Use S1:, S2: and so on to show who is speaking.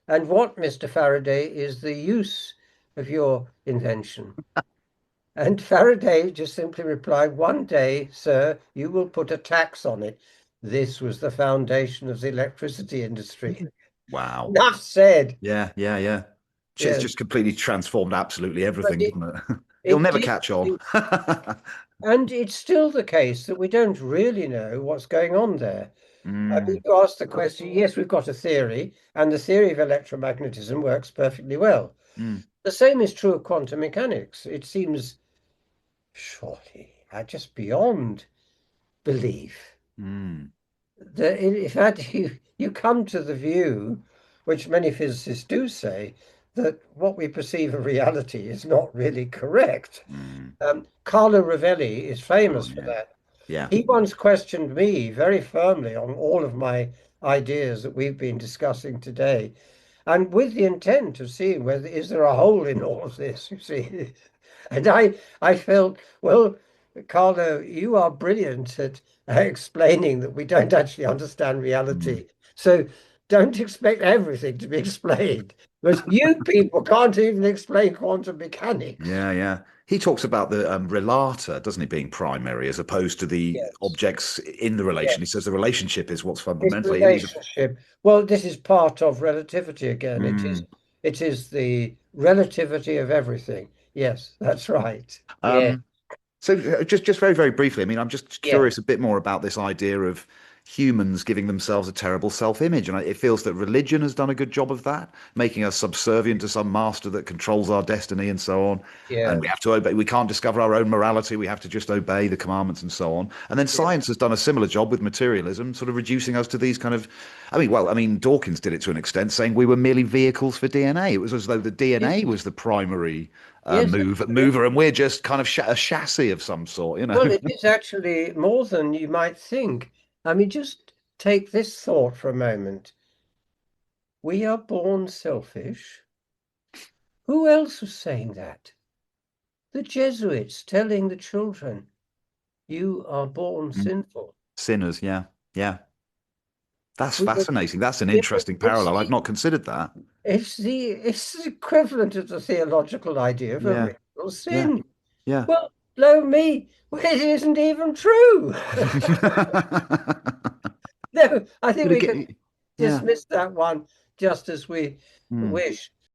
S1: And what, Mr. Faraday, is the use of your invention? And Faraday just simply replied, "One day, sir, you will put a tax on it." This was the foundation of the electricity industry.
S2: Wow.
S1: Enough said.
S2: Yeah, yeah, yeah. It's
S1: Yes,
S2: just completely transformed absolutely
S1: but
S2: everything,
S1: it,
S2: didn't it? It'll
S1: it
S2: never
S1: did.
S2: catch on.
S1: And it's still the case that we don't really know what's going on there. I mean,
S2: Mm,
S1: you asked the question, yes, we've got a theory, and the theory of electromagnetism works perfectly well.
S2: mm,
S1: The same is true of quantum mechanics. It seems surely just beyond belief.
S2: mm,
S1: In fact, you come to the view, which many physicists do say, that what we perceive of reality is not really correct.
S2: mm.
S1: Carlo Rovelli is
S2: Oh,
S1: famous for
S2: yeah.
S1: that.
S2: Yeah.
S1: He once questioned me very firmly on all of my ideas that we've been discussing today, and with the intent of seeing whether is there a hole in all of this, you see. And I felt, well, Carlo, you are brilliant at explaining that we don't actually understand
S2: Mm.
S1: reality. So don't expect everything to be explained. Because you people can't even explain quantum mechanics.
S2: Yeah, yeah. He talks about the relata, doesn't he, being primary as opposed to the
S1: Yes,
S2: objects in the relation. He
S1: yes.
S2: says the relationship is what's
S1: This
S2: fundamentally. And he's a,
S1: relationship. Well, this is part of relativity again.
S2: mm.
S1: It is the relativity of everything. Yes, that's right. Yeah.
S2: um, So just very, very briefly, I mean, I'm just
S1: Yeah.
S2: curious a bit more about this idea of humans giving themselves a terrible self-image. And it feels that religion has done a good job of that, making us subservient to some master that controls our destiny and so on. And we
S1: Yes.
S2: have to obey. We can't discover our own morality. We have to just obey the commandments and so on. And then
S1: Yeah.
S2: science has done a similar job with materialism, sort of reducing us to these kind of, I mean, well, I mean, Dawkins did it to an extent, saying we were merely vehicles for DNA. It was as though the DNA
S1: Yes.
S2: was the primary
S1: Yes, that's
S2: mover,
S1: correct.
S2: and we're just kind of a chassis of some sort, you know.
S1: Well, it is actually more than you might think. I mean, just take this thought for a moment. We are born selfish. Who else was saying that? The Jesuits telling the children, you are born
S2: Mm.
S1: sinful.
S2: Sinners, yeah, yeah. That's
S1: We were,
S2: fascinating. That's an
S1: it,
S2: interesting
S1: it's
S2: parallel. I'd not considered that.
S1: it's the equivalent of the theological idea of
S2: Yeah,
S1: original
S2: yeah,
S1: sin.
S2: yeah.
S1: Well, blow me, well, it isn't even true. No, I think
S2: But
S1: we can
S2: again, yeah.
S1: dismiss that one just as we
S2: Mm.
S1: wish.